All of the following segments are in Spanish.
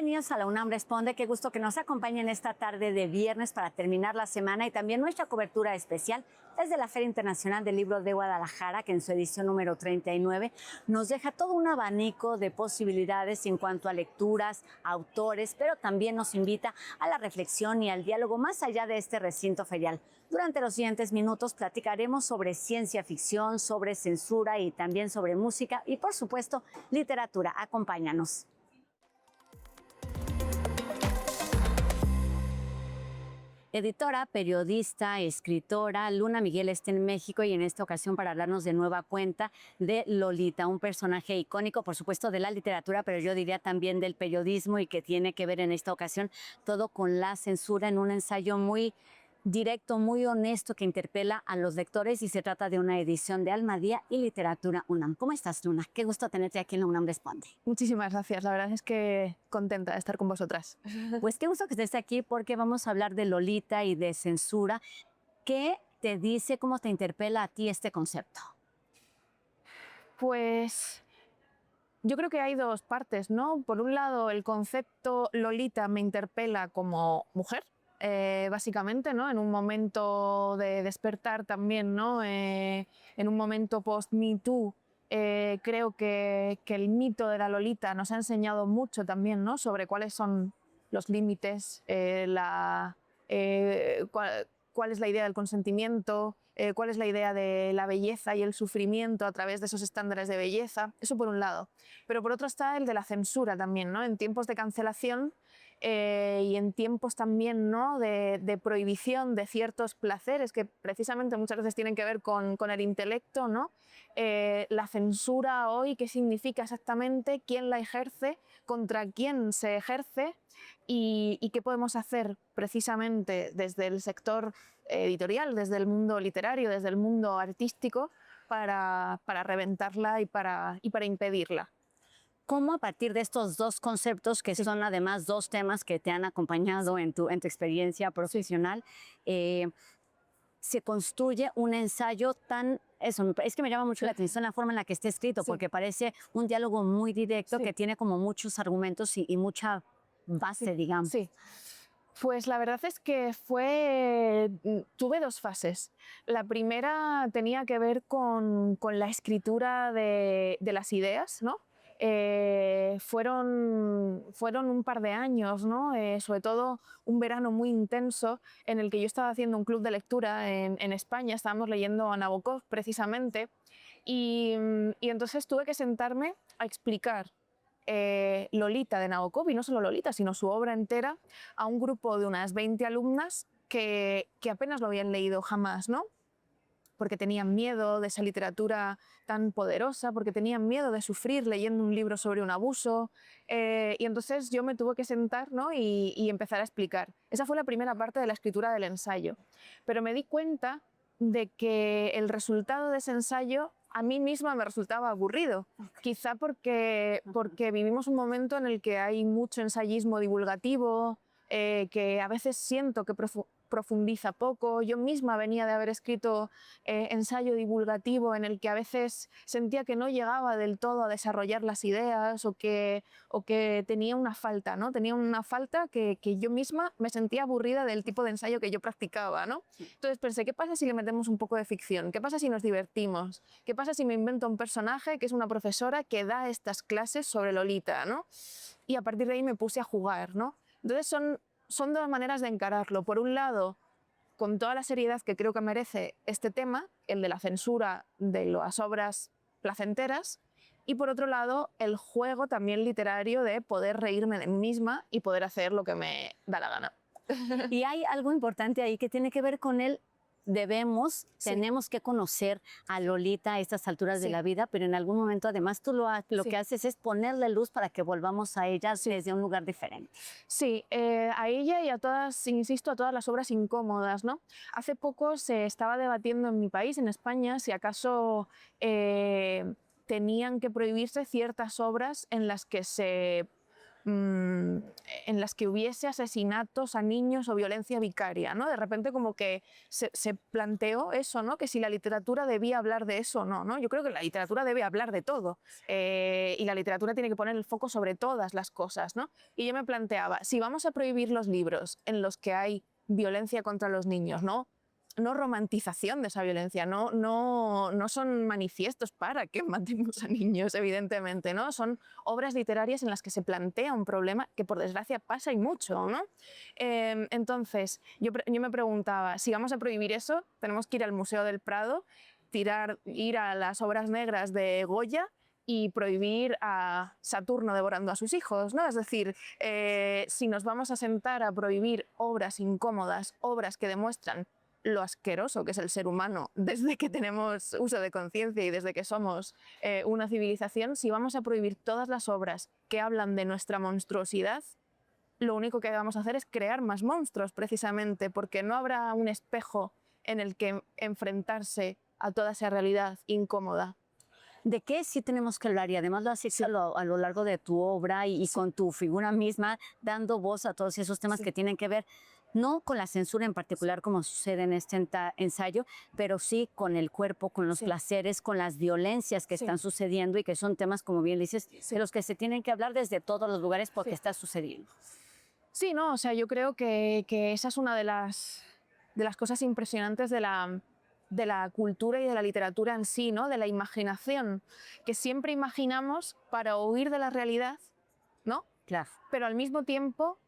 Bienvenidos a la UNAM Responde. Qué gusto que nos acompañen esta tarde de viernes para terminar la semana y también nuestra cobertura especial desde la Feria Internacional del Libro de Guadalajara, que en su edición número 39 nos deja todo un abanico de posibilidades en cuanto a lecturas, autores, pero también nos invita a la reflexión y al diálogo más allá de este recinto ferial. Durante los siguientes minutos platicaremos sobre ciencia ficción, sobre censura y también sobre música y, por supuesto, literatura. Acompáñanos. Editora, periodista, escritora, Luna Miguel está en México y en esta ocasión para hablarnos de nueva cuenta de Lolita, un personaje icónico, por supuesto, de la literatura, pero yo diría también del periodismo y que tiene que ver en esta ocasión todo con la censura en un ensayo muy directo, muy honesto que interpela a los lectores y se trata de una edición de Almadía y Literatura UNAM. ¿Cómo estás, Luna? Qué gusto tenerte aquí en la UNAM Responde. Muchísimas gracias, la verdad es que contenta de estar con vosotras. Pues qué gusto que estés aquí porque vamos a hablar de Lolita y de censura. ¿Qué te dice, cómo te interpela a ti este concepto? Pues yo creo que hay dos partes, ¿no? Por un lado, el concepto Lolita me interpela como mujer, básicamente, ¿no? En un momento de despertar también, ¿no? En un momento post-Me Too, creo que el mito de la Lolita nos ha enseñado mucho también, ¿no? Sobre cuáles son los límites, cuál es la idea del consentimiento, cuál es la idea de la belleza y el sufrimiento a través de esos estándares de belleza. Eso por un lado. Pero por otro está el de la censura también, ¿no? En tiempos de cancelación y en tiempos también, ¿no? de prohibición de ciertos placeres que precisamente muchas veces tienen que ver con el intelecto, ¿no? La censura hoy, ¿qué significa exactamente? ¿Quién la ejerce? ¿Contra quién se ejerce? ¿Y qué podemos hacer precisamente desde el sector editorial, desde el mundo literario, desde el mundo artístico para reventarla y para impedirla? ¿Cómo a partir de estos dos conceptos, que son además dos temas que te han acompañado en tu experiencia profesional, se construye un ensayo tan... Eso, es que me llama mucho la atención la forma en la que está escrito, porque parece un diálogo muy directo que tiene como muchos argumentos y mucha base, digamos. Sí. Pues la verdad es que tuve dos fases. La primera tenía que ver con la escritura de las ideas, ¿no? Fueron un par de años, ¿no? Sobre todo un verano muy intenso en el que yo estaba haciendo un club de lectura en España, estábamos leyendo a Nabokov precisamente y entonces tuve que sentarme a explicar Lolita de Nabokov, y no solo Lolita, sino su obra entera, a un grupo de unas 20 alumnas que apenas lo habían leído jamás, ¿no? Porque tenían miedo de esa literatura tan poderosa, porque tenían miedo de sufrir leyendo un libro sobre un abuso, y entonces yo me tuve que sentar, ¿no? y empezar a explicar. Esa fue la primera parte de la escritura del ensayo, pero me di cuenta de que el resultado de ese ensayo a mí misma me resultaba aburrido, quizá porque vivimos un momento en el que hay mucho ensayismo divulgativo, que a veces siento que profundiza poco. Yo misma venía de haber escrito ensayo divulgativo en el que a veces sentía que no llegaba del todo a desarrollar las ideas o que tenía una falta, ¿no? Tenía una falta que yo misma me sentía aburrida del tipo de ensayo que yo practicaba, ¿no? Entonces pensé, ¿qué pasa si le metemos un poco de ficción? ¿Qué pasa si nos divertimos? ¿Qué pasa si me invento un personaje que es una profesora que da estas clases sobre Lolita, ¿no? Y a partir de ahí me puse a jugar, ¿no? Entonces son dos maneras de encararlo. Por un lado, con toda la seriedad que creo que merece este tema, el de la censura de las obras placenteras, y por otro lado, el juego también literario de poder reírme de mí misma y poder hacer lo que me da la gana. Y hay algo importante ahí que tiene que ver con el tenemos que conocer a Lolita a estas alturas de la vida, pero en algún momento además tú lo que haces es ponerle luz para que volvamos a ella desde un lugar diferente. Sí, a ella y a todas, insisto, a todas las obras incómodas, ¿no? Hace poco se estaba debatiendo en mi país, en España, si acaso tenían que prohibirse ciertas obras en las que se en las que hubiese asesinatos a niños o violencia vicaria, ¿no? De repente como que se planteó eso, ¿no? Que si la literatura debía hablar de eso o no, ¿no? Yo creo que la literatura debe hablar de todo y la literatura tiene que poner el foco sobre todas las cosas, ¿no? Y yo me planteaba, si vamos a prohibir los libros en los que hay violencia contra los niños, ¿no? No romantización de esa violencia, no son manifiestos para que matemos a niños, evidentemente, ¿no? Son obras literarias en las que se plantea un problema que, por desgracia, pasa y mucho, ¿no? Entonces, yo me preguntaba, si vamos a prohibir eso, tenemos que ir al Museo del Prado, ir a las obras negras de Goya y prohibir a Saturno devorando a sus hijos, ¿no? Es decir, si nos vamos a sentar a prohibir obras incómodas, obras que demuestran lo asqueroso que es el ser humano desde que tenemos uso de conciencia y desde que somos una civilización, si vamos a prohibir todas las obras que hablan de nuestra monstruosidad, lo único que vamos a hacer es crear más monstruos, precisamente, porque no habrá un espejo en el que enfrentarse a toda esa realidad incómoda. ¿De qué sí tenemos que hablar? Y además lo has hecho a lo largo de tu obra y con tu figura misma, dando voz a todos esos temas que tienen que ver no con la censura en particular, como sucede en este ensayo, pero sí con el cuerpo, con los placeres, con las violencias que están sucediendo y que son temas, como bien dices, de los que se tienen que hablar desde todos los lugares porque está sucediendo. Sí, no, o sea, yo creo que esa es una de las cosas impresionantes de la cultura y de la literatura en sí, ¿no? De la imaginación, que siempre imaginamos para huir de la realidad, ¿no? Claro. Pero al mismo tiempo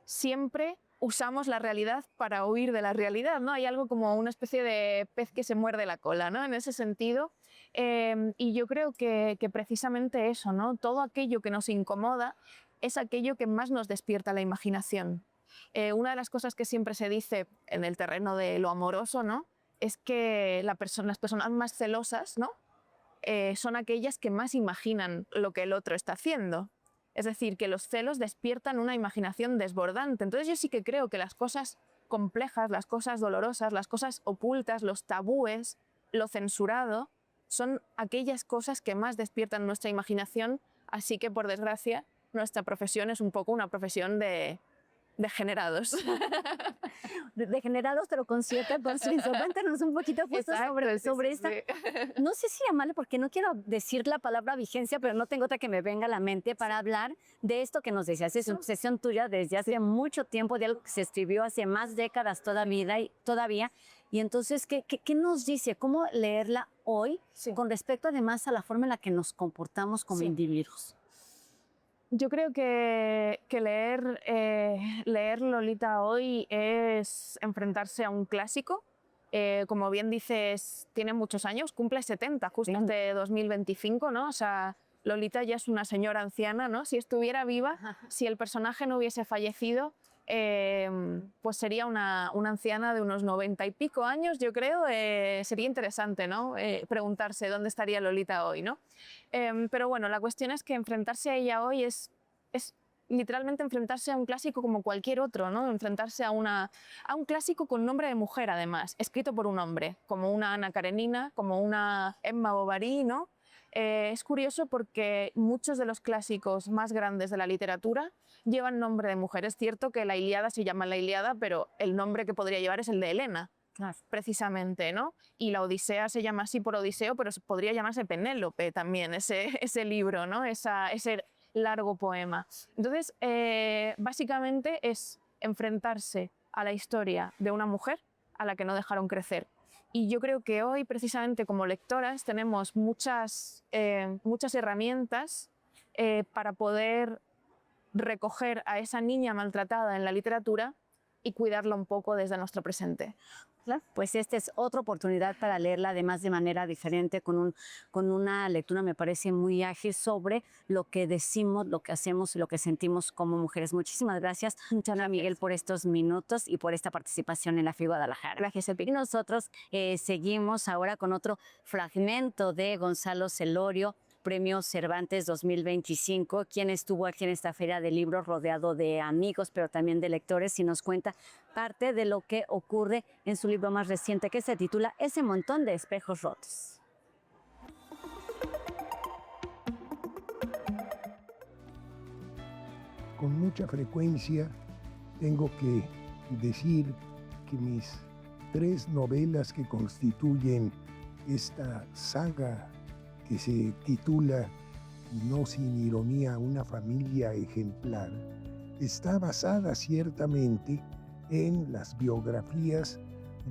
siempre usamos la realidad para huir de la realidad, ¿no? Hay algo como una especie de pez que se muerde la cola, ¿no? En ese sentido. Y yo creo que precisamente eso, ¿no? Todo aquello que nos incomoda es aquello que más nos despierta la imaginación. Una de las cosas que siempre se dice en el terreno de lo amoroso, ¿no? Es que las personas más celosas, ¿no? Son aquellas que más imaginan lo que el otro está haciendo. Es decir, que los celos despiertan una imaginación desbordante. Entonces yo sí que creo que las cosas complejas, las cosas dolorosas, las cosas ocultas, los tabúes, lo censurado, son aquellas cosas que más despiertan nuestra imaginación. Así que, por desgracia, nuestra profesión es un poco una profesión de degenerados. Degenerados, pero con cierta conciencia. Cuéntanos un poquito justo sobre esta. Sí. No sé si llamarle, porque no quiero decir la palabra vigencia, pero no tengo otra que me venga a la mente para hablar de esto que nos decías. Es una obsesión tuya desde hace mucho tiempo, de algo que se escribió hace más décadas todavía. Y entonces, ¿qué nos dice? ¿Cómo leerla hoy con respecto además a la forma en la que nos comportamos como individuos? Yo creo que leer Lolita hoy es enfrentarse a un clásico. Como bien dices, tiene muchos años, cumple 70, justo de 2025, ¿no? O sea, Lolita ya es una señora anciana, ¿no? Si estuviera viva, si el personaje no hubiese fallecido, pues sería una anciana de unos 90 y pico años, yo creo. Sería interesante, ¿no? Preguntarse dónde estaría Lolita hoy, ¿no? Pero bueno, la cuestión es que enfrentarse a ella hoy es literalmente enfrentarse a un clásico como cualquier otro, ¿no? Enfrentarse a un clásico con nombre de mujer, además, escrito por un hombre, como una Ana Karenina, como una Emma Bovary, ¿no? Es curioso porque muchos de los clásicos más grandes de la literatura llevan nombre de mujer. Es cierto que la Ilíada se llama la Ilíada, pero el nombre que podría llevar es el de Helena. Claro. Precisamente, ¿no? Y la Odisea se llama así por Odiseo, pero podría llamarse Penélope también, ese libro, ¿no? Ese largo poema. Entonces, básicamente es enfrentarse a la historia de una mujer a la que no dejaron crecer. Y yo creo que hoy, precisamente como lectoras, tenemos muchas herramientas para poder recoger a esa niña maltratada en la literatura y cuidarla un poco desde nuestro presente. Pues esta es otra oportunidad para leerla, además de manera diferente, con una lectura, me parece, muy ágil sobre lo que decimos, lo que hacemos y lo que sentimos como mujeres. Muchísimas gracias, Ana Miguel, por estos minutos y por esta participación en la FI Guadalajara. Gracias, Epi. Y nosotros seguimos ahora con otro fragmento de Gonzalo Celorio, Premio Cervantes 2025, quien estuvo aquí en esta feria de libros rodeado de amigos, pero también de lectores, y nos cuenta parte de lo que ocurre en su libro más reciente, que se titula Ese montón de espejos rotos. con mucha frecuencia tengo que decir que mis 3 novelas que constituyen esta saga que se titula, no sin ironía, Una familia ejemplar, está basada ciertamente en las biografías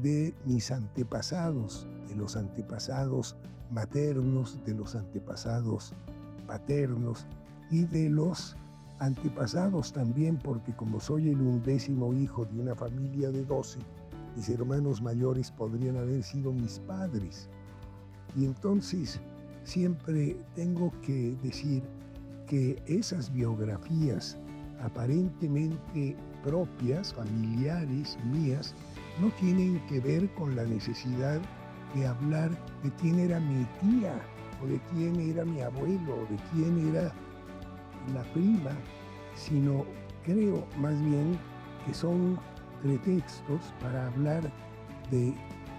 de mis antepasados, de los antepasados maternos, de los antepasados paternos y de los antepasados también, porque como soy el 11º hijo de una familia de 12, mis hermanos mayores podrían haber sido mis padres. Y entonces siempre tengo que decir que esas biografías aparentemente propias, familiares, mías, no tienen que ver con la necesidad de hablar de quién era mi tía, o de quién era mi abuelo, o de quién era la prima, sino creo más bien que son pretextos para hablar de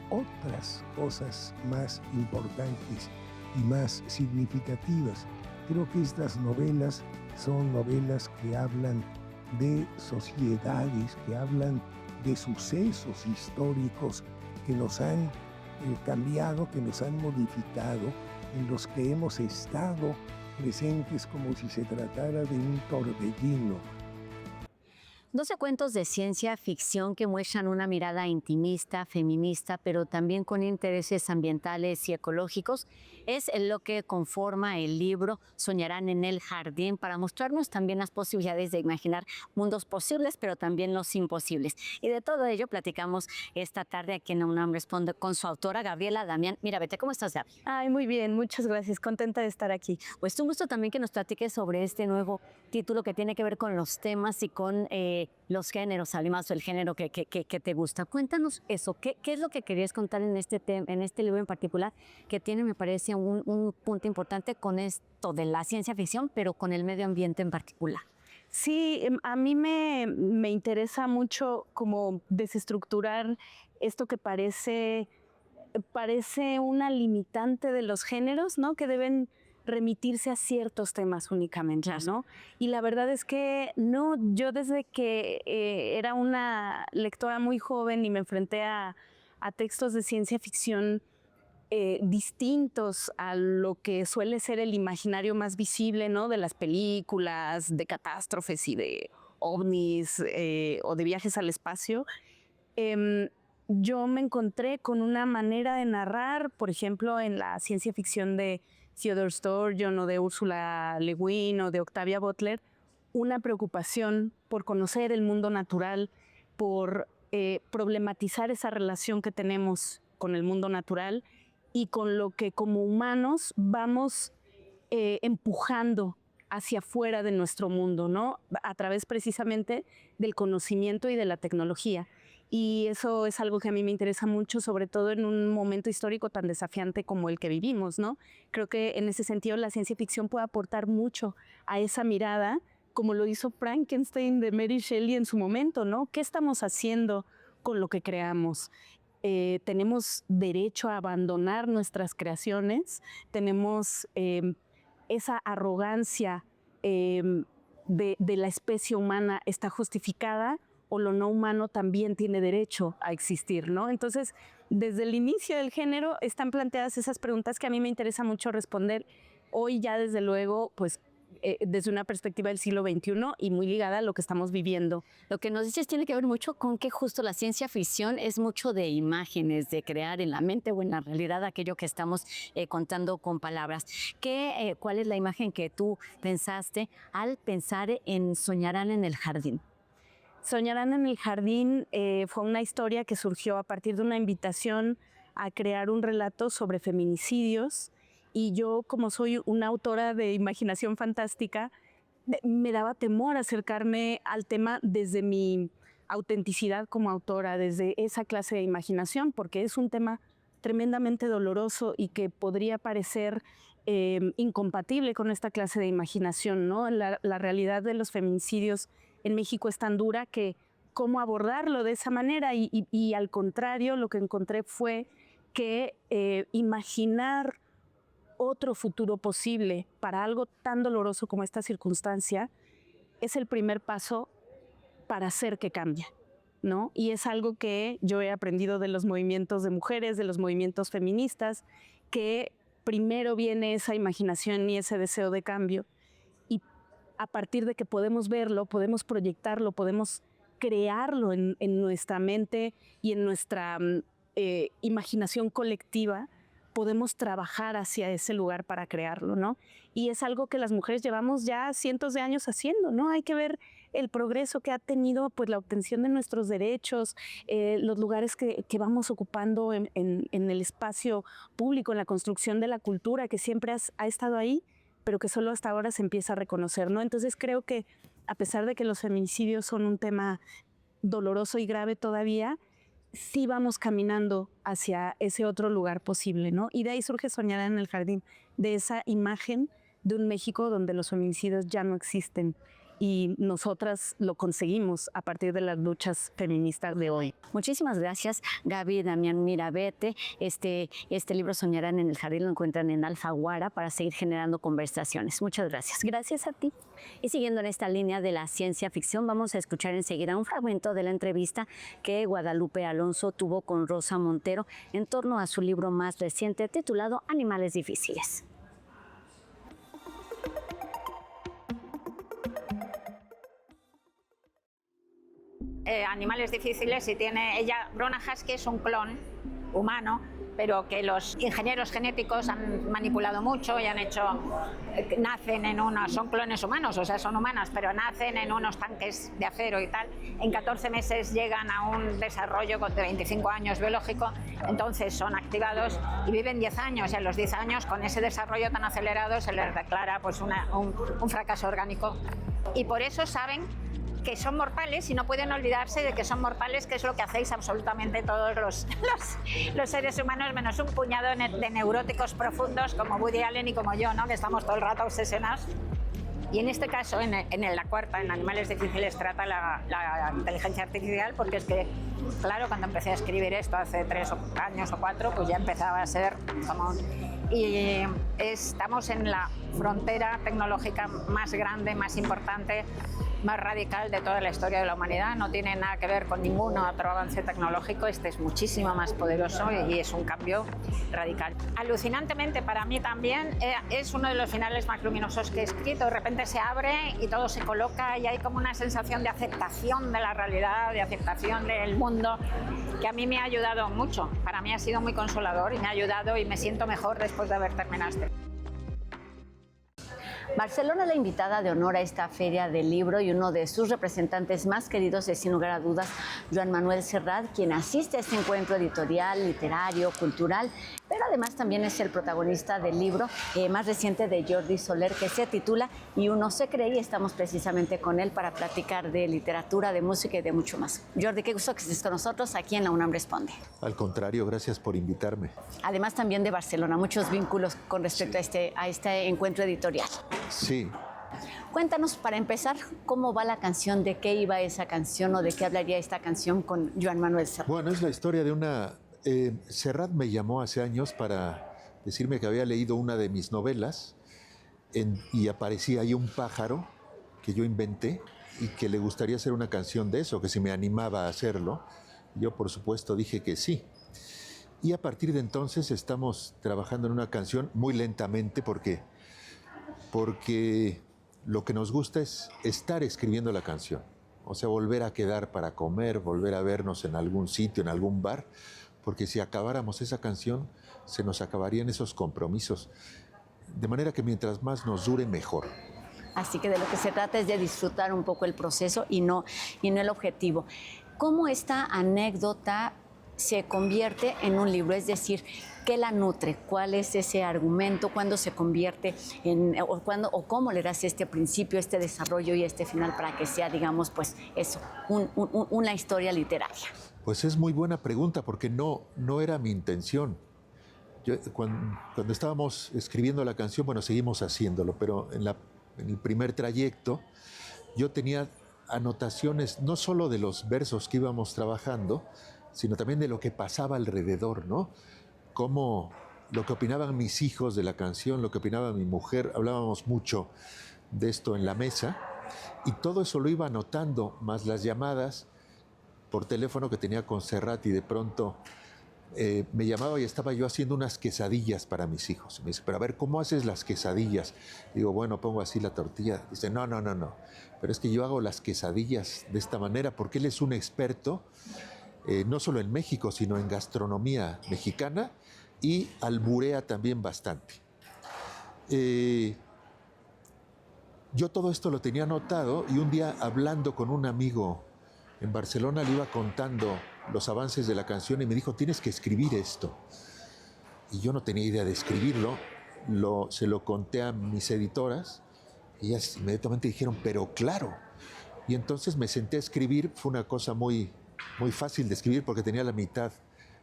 otras cosas más importantes y más significativas. Creo que estas novelas son novelas que hablan de sociedades, que hablan de sucesos históricos que nos han cambiado, que nos han modificado, en los que hemos estado presentes como si se tratara de un torbellino. 12 cuentos de ciencia ficción que muestran una mirada intimista, feminista, pero también con intereses ambientales y ecológicos, es lo que conforma el libro Soñarán en el Jardín, para mostrarnos también las posibilidades de imaginar mundos posibles, pero también los imposibles. Y de todo ello platicamos esta tarde aquí en UNAM Responde con su autora, Gabriela Damián. Mira, Bete, ¿cómo estás, Gaby? Ay, muy bien, muchas gracias, contenta de estar aquí. Pues un gusto también que nos platiques sobre este nuevo título que tiene que ver con los temas y con los géneros, además el género que te gusta. Cuéntanos eso, ¿qué es lo que querías contar en este libro en particular, que tiene, me parece, un punto importante con esto de la ciencia ficción, pero con el medio ambiente en particular? Sí, a mí me interesa mucho como desestructurar esto que parece una limitante de los géneros, ¿no? Que deben remitirse a ciertos temas únicamente, ¿no? Y la verdad es que no, yo desde que era una lectora muy joven y me enfrenté a textos de ciencia ficción distintos a lo que suele ser el imaginario más visible, ¿no? De las películas, de catástrofes y de ovnis o de viajes al espacio, yo me encontré con una manera de narrar, por ejemplo, en la ciencia ficción de Theodore Sturgeon o de Ursula Le Guin o de Octavia Butler, una preocupación por conocer el mundo natural, por problematizar esa relación que tenemos con el mundo natural y con lo que como humanos vamos empujando hacia afuera de nuestro mundo, ¿no? A través precisamente del conocimiento y de la tecnología. Y eso es algo que a mí me interesa mucho, sobre todo en un momento histórico tan desafiante como el que vivimos, ¿no? Creo que en ese sentido la ciencia ficción puede aportar mucho a esa mirada, como lo hizo Frankenstein de Mary Shelley en su momento, ¿no? ¿Qué estamos haciendo con lo que creamos? Tenemos derecho a abandonar nuestras creaciones, tenemos esa arrogancia de la especie humana está justificada, o lo no humano también tiene derecho a existir, ¿no? Entonces, desde el inicio del género están planteadas esas preguntas que a mí me interesa mucho responder. Hoy ya, desde luego, pues desde una perspectiva del siglo XXI y muy ligada a lo que estamos viviendo. Lo que nos dices tiene que ver mucho con que justo la ciencia ficción es mucho de imágenes, de crear en la mente o en la realidad aquello que estamos contando con palabras. ¿Cuál es la imagen que tú pensaste al pensar en Soñarán en el Jardín? Soñarán en el Jardín fue una historia que surgió a partir de una invitación a crear un relato sobre feminicidios, y yo, como soy una autora de imaginación fantástica, me daba temor acercarme al tema desde mi autenticidad como autora, desde esa clase de imaginación, porque es un tema tremendamente doloroso y que podría parecer incompatible con esta clase de imaginación, ¿no? La realidad de los feminicidios en México es tan dura que cómo abordarlo de esa manera, y al contrario, lo que encontré fue que imaginar otro futuro posible para algo tan doloroso como esta circunstancia es el primer paso para hacer que cambie, ¿no? Y es algo que yo he aprendido de los movimientos de mujeres, de los movimientos feministas, que primero viene esa imaginación y ese deseo de cambio, y a partir de que podemos verlo, podemos proyectarlo, podemos crearlo en nuestra mente y en nuestra imaginación colectiva, podemos trabajar hacia ese lugar para crearlo, ¿no? Y es algo que las mujeres llevamos ya cientos de años haciendo, ¿no? Hay que ver el progreso que ha tenido, pues, la obtención de nuestros derechos, los lugares que vamos ocupando en el espacio público, en la construcción de la cultura, que siempre ha estado ahí, pero que solo hasta ahora se empieza a reconocer, ¿no? Entonces creo que, a pesar de que los feminicidios son un tema doloroso y grave todavía, sí vamos caminando hacia ese otro lugar posible, ¿no? Y de ahí surge Soñar en el Jardín, de esa imagen de un México donde los feminicidios ya no existen. Y nosotras lo conseguimos a partir de las luchas feministas de hoy. Muchísimas gracias, Gaby, Damián Mirabete. Este libro Soñarán en el Jardín lo encuentran en Alfaguara para seguir generando conversaciones. Muchas gracias. Gracias a ti. Y siguiendo en esta línea de la ciencia ficción, vamos a escuchar enseguida un fragmento de la entrevista que Guadalupe Alonso tuvo con Rosa Montero en torno a su libro más reciente titulado Animales difíciles. Animales difíciles, y tiene ella, Brona Husky es un clon humano, pero que los ingenieros genéticos han manipulado mucho y han hecho, nacen en unos, son clones humanos, o sea, son humanas, pero nacen en unos tanques de acero y tal. En 14 meses llegan a un desarrollo de 25 años biológico, entonces son activados y viven 10 años, y a los 10 años, con ese desarrollo tan acelerado, se les declara pues un fracaso orgánico. Y por eso saben que son mortales y no pueden olvidarse de que son mortales, que es lo que hacéis absolutamente todos los seres humanos, menos un puñado de neuróticos profundos como Woody Allen y como yo, ¿no? Que estamos todo el rato obsesionados. Y en este caso, en la cuarta, en Animales difíciles, trata la inteligencia artificial, porque es que, claro, cuando empecé a escribir esto hace 3 años o 4, pues ya empezaba a ser como... Y estamos en la frontera tecnológica más grande, más importante, más radical de toda la historia de la humanidad. No tiene nada que ver con ningún otro avance tecnológico. Este es muchísimo más poderoso y es un cambio radical. Alucinantemente, para mí también, es uno de los finales más luminosos que he escrito. De repente se abre y todo se coloca y hay como una sensación de aceptación de la realidad, de aceptación del mundo, que a mí me ha ayudado mucho. Para mí ha sido muy consolador y me ha ayudado, y me siento mejor después de haber terminado este. Barcelona es la invitada de honor a esta feria del libro, y uno de sus representantes más queridos es, sin lugar a dudas, Joan Manuel Serrat, quien asiste a este encuentro editorial, literario, cultural, pero además también es el protagonista del libro más reciente de Jordi Soler, que se titula Y uno se cree, y estamos precisamente con él para platicar de literatura, de música y de mucho más. Jordi, qué gusto que estés con nosotros aquí en La UNAM Responde. Al contrario, gracias por invitarme. Además también de Barcelona, muchos vínculos con respecto a este encuentro editorial. Sí. Cuéntanos, para empezar, cómo va la canción, de qué iba esa canción o de qué hablaría esta canción con Joan Manuel Serrat. Bueno, es la historia de una... Serrat me llamó hace años para decirme que había leído una de mis novelas y aparecía ahí un pájaro que yo inventé y que le gustaría hacer una canción de eso, que si me animaba a hacerlo. Yo, por supuesto, dije que sí. Y a partir de entonces estamos trabajando en una canción muy lentamente porque lo que nos gusta es estar escribiendo la canción. O sea, volver a quedar para comer, volver a vernos en algún sitio, en algún bar, porque si acabáramos esa canción, se nos acabarían esos compromisos. De manera que mientras más nos dure, mejor. Así que de lo que se trata es de disfrutar un poco el proceso y no el objetivo. ¿Cómo esta anécdota se convierte en un libro? Es decir, ¿qué la nutre? ¿Cuál es ese argumento? ¿Cuándo se convierte o cómo le das este principio, este desarrollo y este final para que sea, digamos, pues eso, una historia literaria? Pues es muy buena pregunta, porque no era mi intención. Cuando estábamos escribiendo la canción, bueno, seguimos haciéndolo, pero en el primer trayecto yo tenía anotaciones no solo de los versos que íbamos trabajando, sino también de lo que pasaba alrededor, ¿no? Cómo lo que opinaban mis hijos de la canción, lo que opinaba mi mujer, hablábamos mucho de esto en la mesa, Y todo eso lo iba anotando, más las llamadas por teléfono que tenía con Serrat, y de pronto me llamaba y estaba yo haciendo unas quesadillas para mis hijos. Me dice, pero a ver, ¿cómo haces las quesadillas? Digo, bueno, pongo así la tortilla. Dice, no, pero es que yo hago las quesadillas de esta manera, porque él es un experto, no solo en México, sino en gastronomía mexicana, y alburea también bastante. Yo todo esto lo tenía anotado, y un día, hablando con un amigo en Barcelona, le iba contando los avances de la canción y me dijo, tienes que escribir esto. Y yo no tenía idea de escribirlo, se lo conté a mis editoras y ellas inmediatamente dijeron, pero claro. Y entonces me senté a escribir. Fue una cosa muy fácil de escribir porque tenía la mitad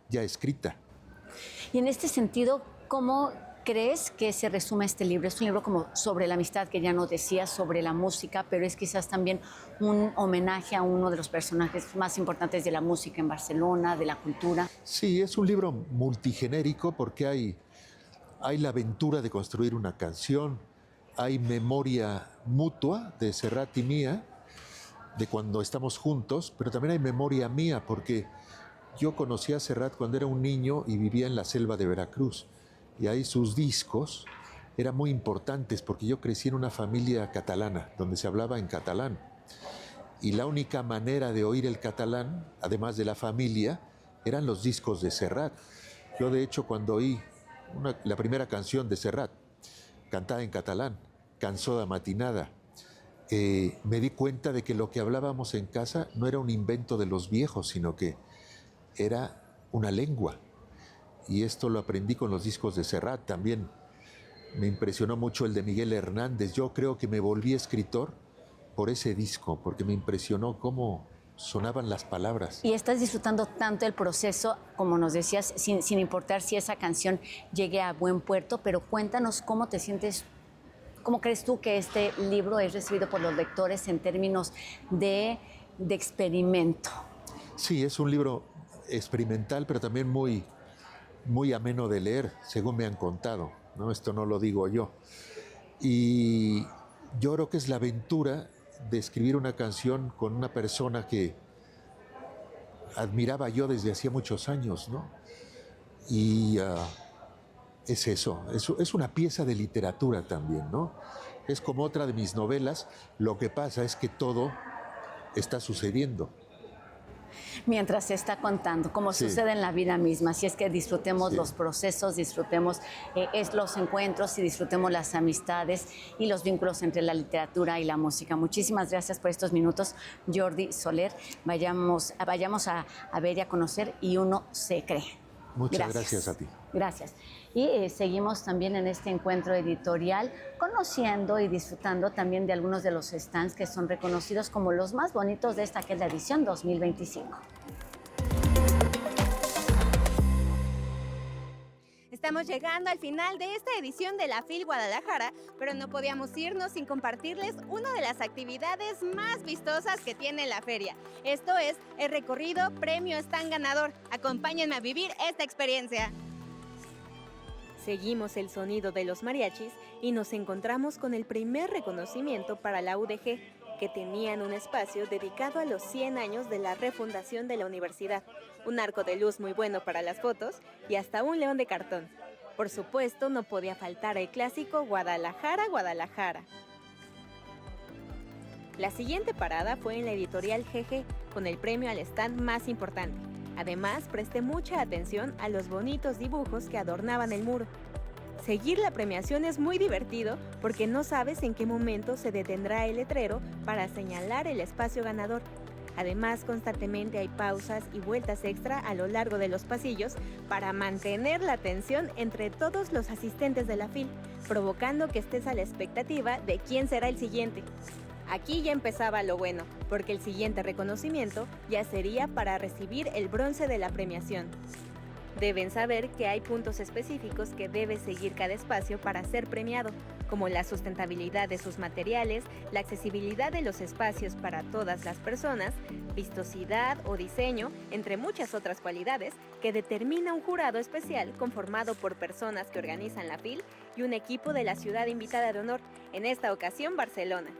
ya escrita. Y en este sentido, ¿cómo crees que se resume este libro? Es un libro como sobre la amistad, que ya nos decías, sobre la música, pero es quizás también un homenaje a uno de los personajes más importantes de la música en Barcelona, de la cultura. Sí, es un libro multigenérico porque hay la aventura de construir una canción, hay memoria mutua de Serrat y mía, de cuando estamos juntos, pero también hay memoria mía porque yo conocí a Serrat cuando era un niño y vivía en la selva de Veracruz. Y ahí sus discos eran muy importantes porque yo crecí en una familia catalana, donde se hablaba en catalán. Y la única manera de oír el catalán, además de la familia, eran los discos de Serrat. Yo, de hecho, cuando oí la primera canción de Serrat, cantada en catalán, Cançó de matinada, me di cuenta de que lo que hablábamos en casa no era un invento de los viejos, sino que era una lengua. Y esto lo aprendí con los discos de Serrat. También me impresionó mucho el de Miguel Hernández. Yo creo que me volví escritor por ese disco, porque me impresionó cómo sonaban las palabras. Y estás disfrutando tanto el proceso, como nos decías, sin importar si esa canción llegue a buen puerto, pero cuéntanos cómo te sientes, cómo crees tú que este libro es recibido por los lectores en términos de experimento. Sí, es un libro experimental, pero también muy ameno de leer, según me han contado, ¿no? Esto no lo digo yo. Y yo creo que es la aventura de escribir una canción con una persona que admiraba yo desde hacía muchos años, ¿no? Y es eso, es una pieza de literatura también, ¿no? Es como otra de mis novelas. Lo que pasa es que todo está sucediendo mientras se está contando, como sí. sucede en la vida misma. Así es que disfrutemos Sí. los procesos, disfrutemos los encuentros y disfrutemos las amistades y los vínculos entre la literatura y la música. Muchísimas gracias por estos minutos, Jordi Soler. Vayamos a ver y a conocer, y uno se cree. Muchas gracias a ti. Gracias. Y seguimos también en este encuentro editorial, conociendo y disfrutando también de algunos de los stands que son reconocidos como los más bonitos de esta, que es la edición 2025. Estamos llegando al final de esta edición de la FIL Guadalajara, pero no podíamos irnos sin compartirles una de las actividades más vistosas que tiene la feria. Esto es el recorrido Premio Stand Ganador. Acompáñenme a vivir esta experiencia. Seguimos el sonido de los mariachis y nos encontramos con el primer reconocimiento para la UDG, que tenían un espacio dedicado a los 100 años de la refundación de la universidad, un arco de luz muy bueno para las fotos y hasta un león de cartón. Por supuesto, no podía faltar el clásico Guadalajara, Guadalajara. La siguiente parada fue en la editorial GG, con el premio al stand más importante. Además, presté mucha atención a los bonitos dibujos que adornaban el muro. Seguir la premiación es muy divertido porque no sabes en qué momento se detendrá el letrero para señalar el espacio ganador. Además, constantemente hay pausas y vueltas extra a lo largo de los pasillos para mantener la atención entre todos los asistentes de la FIL, provocando que estés a la expectativa de quién será el siguiente. Aquí ya empezaba lo bueno, porque el siguiente reconocimiento ya sería para recibir el bronce de la premiación. Deben saber que hay puntos específicos que debe seguir cada espacio para ser premiado, como la sustentabilidad de sus materiales, la accesibilidad de los espacios para todas las personas, vistosidad o diseño, entre muchas otras cualidades que determina un jurado especial conformado por personas que organizan la FIL y un equipo de la ciudad invitada de honor, en esta ocasión Barcelona.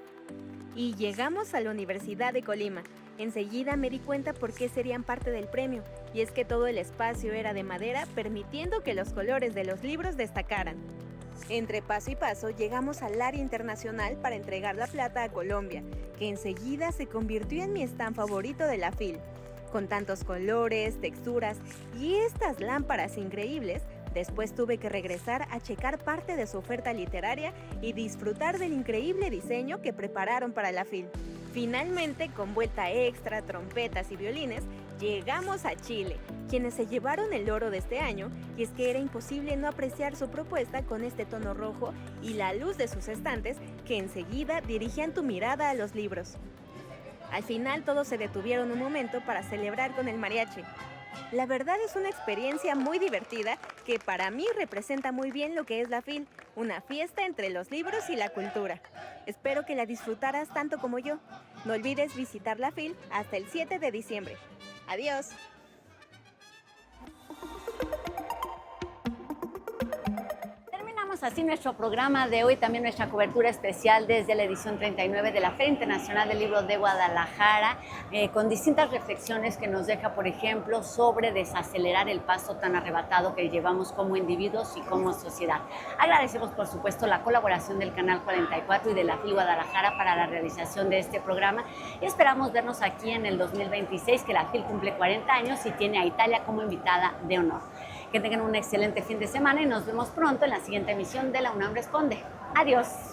y llegamos a la Universidad de Colima. Enseguida me di cuenta por qué serían parte del premio, y es que todo el espacio era de madera, permitiendo que los colores de los libros destacaran. Entre paso y paso llegamos al área internacional para entregar la plata a Colombia, que enseguida se convirtió en mi stand favorito de la FIL. Con tantos colores, texturas y estas lámparas increíbles, después tuve que regresar a checar parte de su oferta literaria y disfrutar del increíble diseño que prepararon para la FIL. Finalmente, con vuelta extra, trompetas y violines, llegamos a Chile, quienes se llevaron el oro de este año, y es que era imposible no apreciar su propuesta con este tono rojo y la luz de sus estantes que enseguida dirigían tu mirada a los libros. Al final todos se detuvieron un momento para celebrar con el mariachi. La verdad es una experiencia muy divertida que para mí representa muy bien lo que es la FIL, una fiesta entre los libros y la cultura. Espero que la disfrutaras tanto como yo. No olvides visitar la FIL hasta el 7 de diciembre. ¡Adiós! Así nuestro programa de hoy, también nuestra cobertura especial desde la edición 39 de la Feria Internacional del Libro de Guadalajara, con distintas reflexiones que nos deja, por ejemplo, sobre desacelerar el paso tan arrebatado que llevamos como individuos y como sociedad. Agradecemos, por supuesto, la colaboración del Canal 44 y de la FIL Guadalajara para la realización de este programa, y esperamos vernos aquí en el 2026, que la FIL cumple 40 años y tiene a Italia como invitada de honor. Que tengan un excelente fin de semana y nos vemos pronto en la siguiente emisión de La UNAM Responde. Adiós.